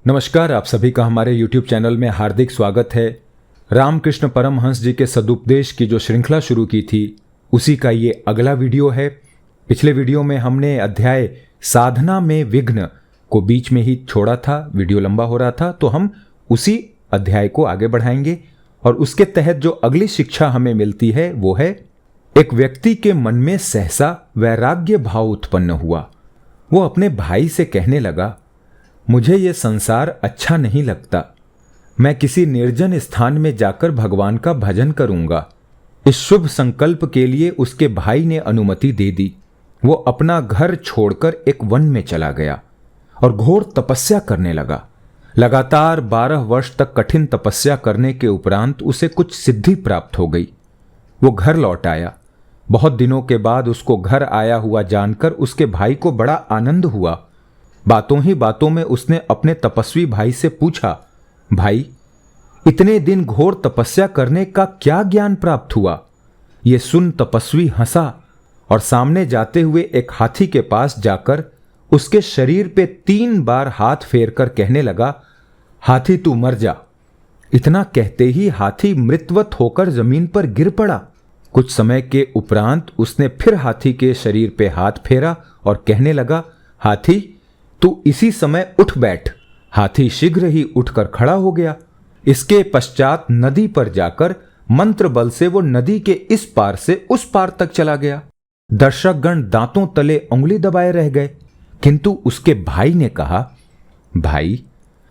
नमस्कार, आप सभी का हमारे YouTube चैनल में हार्दिक स्वागत है। रामकृष्ण परमहंस जी के सदुपदेश की जो श्रृंखला शुरू की थी उसी का ये अगला वीडियो है। पिछले वीडियो में हमने अध्याय साधना में विघ्न को बीच में ही छोड़ा था, वीडियो लंबा हो रहा था, तो हम उसी अध्याय को आगे बढ़ाएंगे। और उसके तहत जो अगली शिक्षा हमें मिलती है वो है, एक व्यक्ति के मन में सहसा वैराग्य भाव उत्पन्न हुआ। वो अपने भाई से कहने लगा, मुझे ये संसार अच्छा नहीं लगता, मैं किसी निर्जन स्थान में जाकर भगवान का भजन करूंगा। इस शुभ संकल्प के लिए उसके भाई ने अनुमति दे दी। वो अपना घर छोड़कर एक वन में चला गया और घोर तपस्या करने लगा। लगातार 12 वर्ष तक कठिन तपस्या करने के उपरांत उसे कुछ सिद्धि प्राप्त हो गई। वो घर लौट आया। बहुत दिनों के बाद उसको घर आया हुआ जानकर उसके भाई को बड़ा आनंद हुआ। बातों ही बातों में उसने अपने तपस्वी भाई से पूछा, भाई, इतने दिन घोर तपस्या करने का क्या ज्ञान प्राप्त हुआ? ये सुन तपस्वी हंसा और सामने जाते हुए एक हाथी के पास जाकर उसके शरीर पे 3 बार हाथ फेर कर कहने लगा, हाथी तू मर जा। इतना कहते ही हाथी मृतवत होकर जमीन पर गिर पड़ा। कुछ समय के उपरांत उसने फिर हाथी के शरीर पे हाथ फेरा और कहने लगा, हाथी तू इसी समय उठ बैठ। हाथी शीघ्र ही उठकर खड़ा हो गया। इसके पश्चात नदी पर जाकर मंत्र बल से वो नदी के इस पार से उस पार तक चला गया। दर्शकगण दांतों तले उंगली दबाए रह गए, किंतु उसके भाई ने कहा, भाई,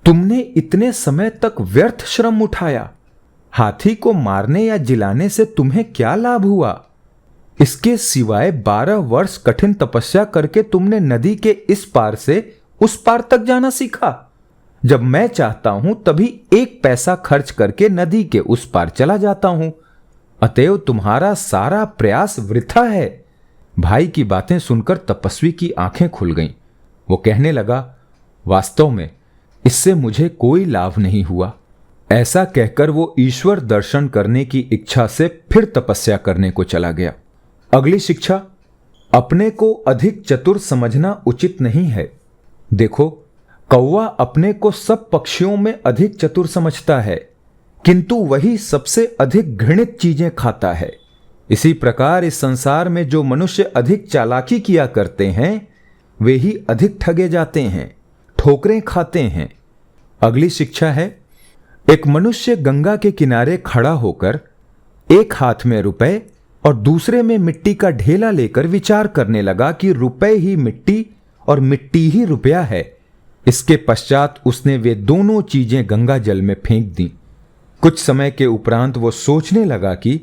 तुमने इतने समय तक व्यर्थ श्रम उठाया। हाथी को मारने या जिलाने से तुम्हें क्या लाभ हुआ? इसके सिवाय 12 वर्ष कठिन तपस्या करके तुमने नदी के इस पार से उस पार तक जाना सीखा। जब मैं चाहता हूं तभी 1 पैसा खर्च करके नदी के उस पार चला जाता हूं। अतएव तुम्हारा सारा प्रयास वृथा है। भाई की बातें सुनकर तपस्वी की आंखें खुल गईं। वो कहने लगा, वास्तव में इससे मुझे कोई लाभ नहीं हुआ। ऐसा कहकर वो ईश्वर दर्शन करने की इच्छा से फिर तपस्या करने को चला गया। अगली शिक्षा, अपने को अधिक चतुर समझना उचित नहीं है। देखो, कौवा अपने को सब पक्षियों में अधिक चतुर समझता है, किंतु वही सबसे अधिक घृणित चीजें खाता है। इसी प्रकार इस संसार में जो मनुष्य अधिक चालाकी किया करते हैं वे ही अधिक ठगे जाते हैं, ठोकरें खाते हैं। अगली शिक्षा है, एक मनुष्य गंगा के किनारे खड़ा होकर एक हाथ में रुपए और दूसरे में मिट्टी का ढेला लेकर विचार करने लगा कि रुपए ही मिट्टी और मिट्टी ही रुपया है। इसके पश्चात उसने वे दोनों चीजें गंगा जल में फेंक दी। कुछ समय के उपरांत वो सोचने लगा कि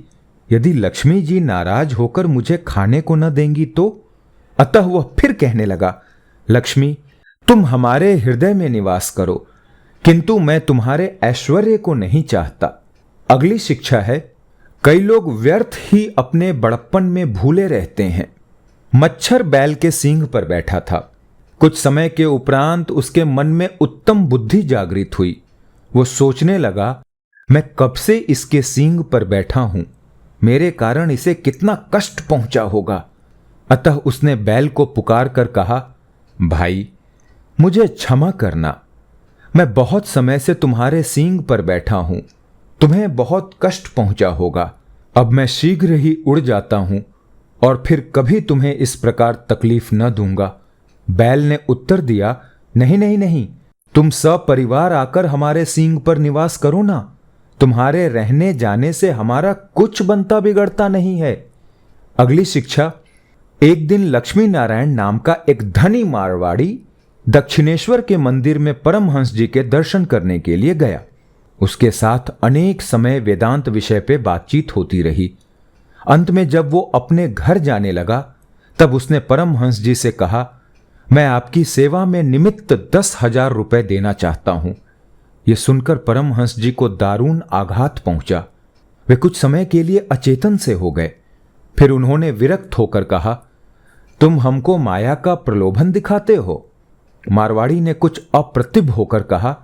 यदि लक्ष्मी जी नाराज होकर मुझे खाने को न देंगी तो? अतः वह फिर कहने लगा, लक्ष्मी, तुम हमारे हृदय में निवास करो, किंतु मैं तुम्हारे ऐश्वर्य को नहीं चाहता। अगली शिक्षा है, कई लोग व्यर्थ ही अपने बड़प्पन में भूले रहते हैं। मच्छर बैल के सींग पर बैठा था। कुछ समय के उपरांत उसके मन में उत्तम बुद्धि जागृत हुई। वो सोचने लगा, मैं कब से इसके सींग पर बैठा हूं, मेरे कारण इसे कितना कष्ट पहुंचा होगा। अतः उसने बैल को पुकार कर कहा, भाई, मुझे क्षमा करना, मैं बहुत समय से तुम्हारे सींग पर बैठा हूं, तुम्हें बहुत कष्ट पहुंचा होगा। अब मैं शीघ्र ही उड़ जाता हूं और फिर कभी तुम्हें इस प्रकार तकलीफ न दूंगा। बैल ने उत्तर दिया, नहीं नहीं नहीं, तुम सपरिवार आकर हमारे सींग पर निवास करो ना। तुम्हारे रहने जाने से हमारा कुछ बनता बिगड़ता नहीं है। अगली शिक्षा, एक दिन लक्ष्मी नारायण नाम का एक धनी मारवाड़ी दक्षिणेश्वर के मंदिर में परमहंस जी के दर्शन करने के लिए गया। उसके साथ अनेक समय वेदांत विषय पे बातचीत होती रही। अंत में जब वो अपने घर जाने लगा तब उसने परमहंस जी से कहा, मैं आपकी सेवा में निमित्त 10,000 रुपए देना चाहता हूं। यह सुनकर परमहंस जी को दारुण आघात पहुंचा। वे कुछ समय के लिए अचेतन से हो गए। फिर उन्होंने विरक्त होकर कहा, तुम हमको माया का प्रलोभन दिखाते हो। मारवाड़ी ने कुछ अप्रतिभ होकर कहा,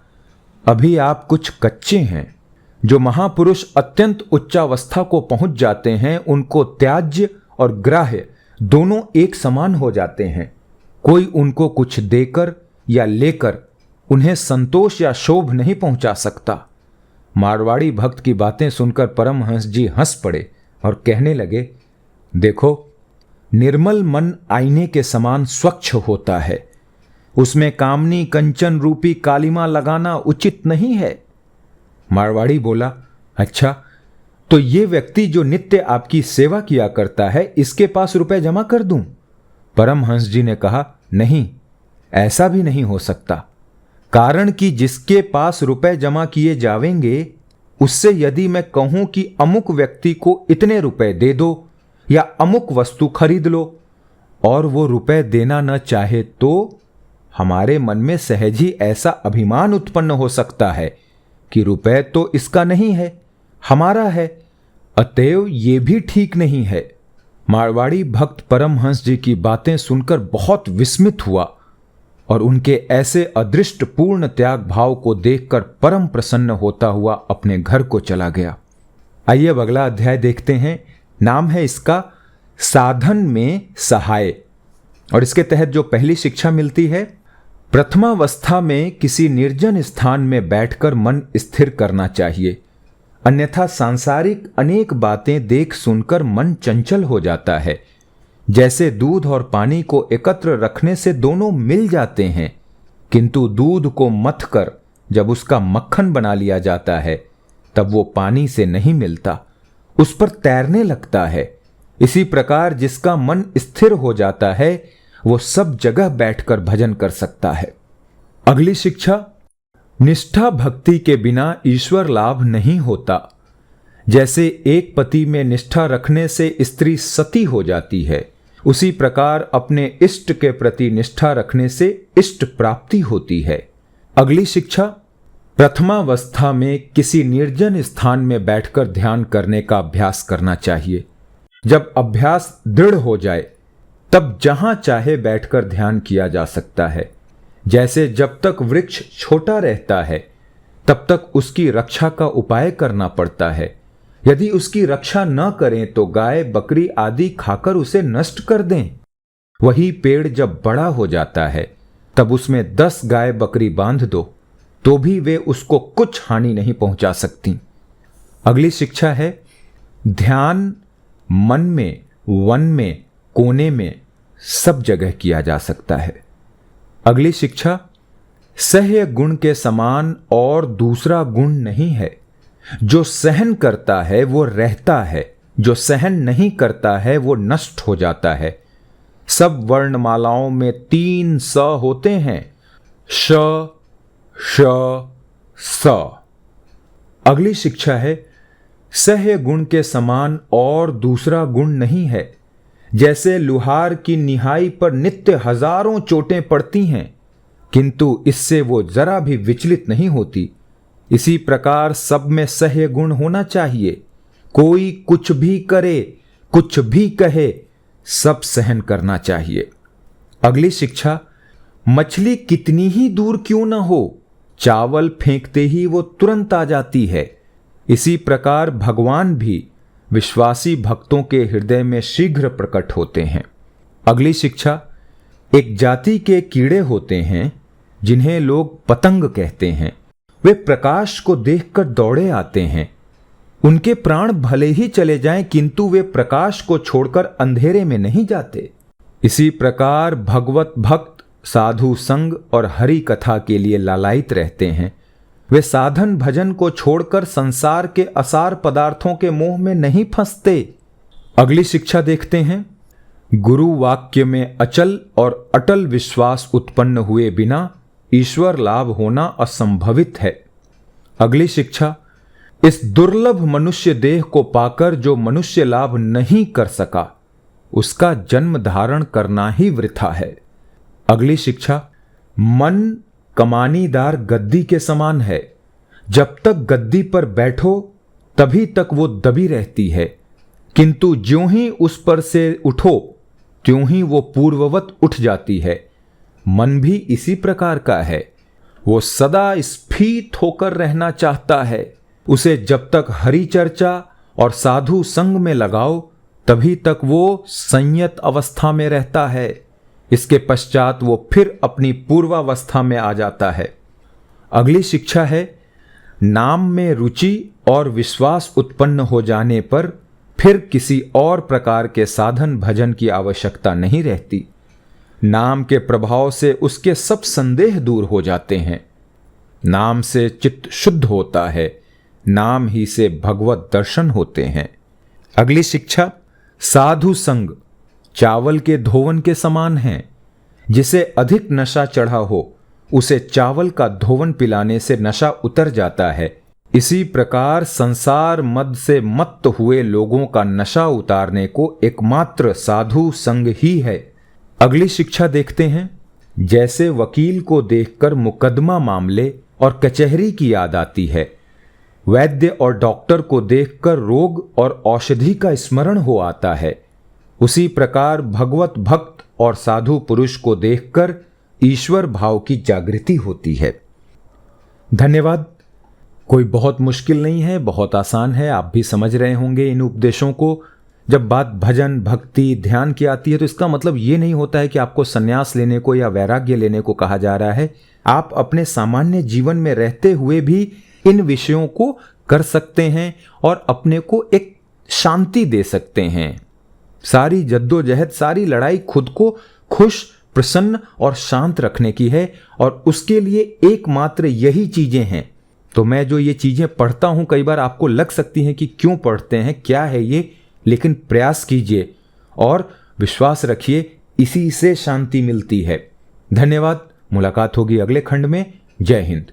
अभी आप कुछ कच्चे हैं। जो महापुरुष अत्यंत उच्चावस्था को पहुंच जाते हैं उनको त्याज्य और ग्राह्य दोनों एक समान हो जाते हैं। कोई उनको कुछ देकर या लेकर उन्हें संतोष या शोभ नहीं पहुंचा सकता। मारवाड़ी भक्त की बातें सुनकर परमहंस जी हंस पड़े और कहने लगे, देखो, निर्मल मन आईने के समान स्वच्छ होता है, उसमें कामनी कंचन रूपी कालिमा लगाना उचित नहीं है। मारवाड़ी बोला, अच्छा, तो ये व्यक्ति जो नित्य आपकी सेवा किया करता है, इसके पास रुपए जमा कर दूं? परमहंस जी ने कहा, नहीं, ऐसा भी नहीं हो सकता। कारण कि जिसके पास रुपए जमा किए जावेंगे, उससे यदि मैं कहूं कि अमुक व्यक्ति को इतने रुपए दे दो या अमुक वस्तु खरीद लो, और वो रुपए देना न चाहे, तो हमारे मन में सहज ही ऐसा अभिमान उत्पन्न हो सकता है कि रुपए तो इसका नहीं है, हमारा है, अतएव ये भी ठीक नहीं है। मारवाड़ी भक्त परमहंस जी की बातें सुनकर बहुत विस्मित हुआ और उनके ऐसे अदृष्ट पूर्ण त्याग भाव को देखकर परम प्रसन्न होता हुआ अपने घर को चला गया। आइए अब अगला अध्याय देखते हैं। नाम है इसका साधन में सहाय, और इसके तहत जो पहली शिक्षा मिलती है, प्रथमावस्था में किसी निर्जन स्थान में बैठकर मन स्थिर करना चाहिए, अन्यथा सांसारिक अनेक बातें देख सुनकर मन चंचल हो जाता है। जैसे दूध और पानी को एकत्र रखने से दोनों मिल जाते हैं, किंतु दूध को मथकर जब उसका मक्खन बना लिया जाता है, तब वो पानी से नहीं मिलता, उस पर तैरने लगता है। इसी प्रकार जिसका मन स्थिर हो जाता है, वो सब जगह बैठकर भजन कर सकता है। अगली शिक्षा, निष्ठा भक्ति के बिना ईश्वर लाभ नहीं होता। जैसे एक पति में निष्ठा रखने से स्त्री सती हो जाती है, उसी प्रकार अपने इष्ट के प्रति निष्ठा रखने से इष्ट प्राप्ति होती है। अगली शिक्षा, प्रथमावस्था में किसी निर्जन स्थान में बैठकर ध्यान करने का अभ्यास करना चाहिए। जब अभ्यास दृढ़ हो जाए, तब जहां चाहे बैठकर ध्यान किया जा सकता है। जैसे जब तक वृक्ष छोटा रहता है, तब तक उसकी रक्षा का उपाय करना पड़ता है। यदि उसकी रक्षा न करें तो गाय बकरी आदि खाकर उसे नष्ट कर दें। वही पेड़ जब बड़ा हो जाता है, तब उसमें 10 गाय बकरी बांध दो, तो भी वे उसको कुछ हानि नहीं पहुंचा सकती। अगली शिक्षा है, ध्यान मन में, वन में, कोने में, सब जगह किया जा सकता है। अगली शिक्षा, सह्य गुण के समान और दूसरा गुण नहीं है। जो सहन करता है वो रहता है, जो सहन नहीं करता है वो नष्ट हो जाता है। सब वर्णमालाओं में 3 स होते हैं, श, श, स। अगली शिक्षा है, सह्य गुण के समान और दूसरा गुण नहीं है। जैसे लुहार की निहाई पर नित्य हजारों चोटें पड़ती हैं, किंतु इससे वो जरा भी विचलित नहीं होती, इसी प्रकार सब में सह्य गुण होना चाहिए। कोई कुछ भी करे, कुछ भी कहे, सब सहन करना चाहिए। अगली शिक्षा, मछली कितनी ही दूर क्यों न हो, चावल फेंकते ही वो तुरंत आ जाती है। इसी प्रकार भगवान भी विश्वासी भक्तों के हृदय में शीघ्र प्रकट होते हैं। अगली शिक्षा, एक जाति के कीड़े होते हैं जिन्हें लोग पतंग कहते हैं। वे प्रकाश को देखकर दौड़े आते हैं। उनके प्राण भले ही चले जाएं, किंतु वे प्रकाश को छोड़कर अंधेरे में नहीं जाते। इसी प्रकार भगवत भक्त साधु संग और हरि कथा के लिए लालायित रहते हैं। वे साधन भजन को छोड़कर संसार के असार पदार्थों के मोह में नहीं फंसते। अगली शिक्षा देखते हैं, गुरु वाक्य में अचल और अटल विश्वास उत्पन्न हुए बिना ईश्वर लाभ होना असंभवित है। अगली शिक्षा, इस दुर्लभ मनुष्य देह को पाकर जो मनुष्य लाभ नहीं कर सका, उसका जन्म धारण करना ही वृथा है। अगली शिक्षा, मन कमानीदार गद्दी के समान है। जब तक गद्दी पर बैठो तभी तक वो दबी रहती है, किंतु ज्यों ही उस पर से उठो त्यों ही वो पूर्ववत उठ जाती है। मन भी इसी प्रकार का है, वो सदा स्फीत होकर रहना चाहता है। उसे जब तक हरि चर्चा और साधु संग में लगाओ, तभी तक वो संयत अवस्था में रहता है। इसके पश्चात वो फिर अपनी पूर्वावस्था में आ जाता है। अगली शिक्षा है, नाम में रुचि और विश्वास उत्पन्न हो जाने पर फिर किसी और प्रकार के साधन भजन की आवश्यकता नहीं रहती। नाम के प्रभाव से उसके सब संदेह दूर हो जाते हैं। नाम से चित्त शुद्ध होता है, नाम ही से भगवत दर्शन होते हैं। अगली शिक्षा, साधु संग चावल के धोवन के समान है। जिसे अधिक नशा चढ़ा हो उसे चावल का धोवन पिलाने से नशा उतर जाता है। इसी प्रकार संसार मद से मत्त हुए लोगों का नशा उतारने को एकमात्र साधु संग ही है। अगली शिक्षा देखते हैं, जैसे वकील को देखकर मुकदमा मामले और कचहरी की याद आती है, वैद्य और डॉक्टर को देखकर रोग और औषधि का स्मरण हो आता है, उसी प्रकार भगवत भक्त और साधु पुरुष को देखकर ईश्वर भाव की जागृति होती है। धन्यवाद। कोई बहुत मुश्किल नहीं है, बहुत आसान है, आप भी समझ रहे होंगे इन उपदेशों को। जब बात भजन, भक्ति, ध्यान की आती है तो इसका मतलब ये नहीं होता है कि आपको संन्यास लेने को या वैराग्य लेने को कहा जा रहा है। आप अपने सामान्य जीवन में रहते हुए भी इन विषयों को कर सकते हैं और अपने को एक शांति दे सकते हैं। सारी जद्दोजहद, सारी लड़ाई खुद को खुश, प्रसन्न और शांत रखने की है और उसके लिए एकमात्र यही चीजें हैं। तो मैं जो ये चीजें पढ़ता हूं, कई बार आपको लग सकती हैं कि क्यों पढ़ते हैं, क्या है ये, लेकिन प्रयास कीजिए और विश्वास रखिए, इसी से शांति मिलती है। धन्यवाद। मुलाकात होगी अगले खंड में। जय हिंद।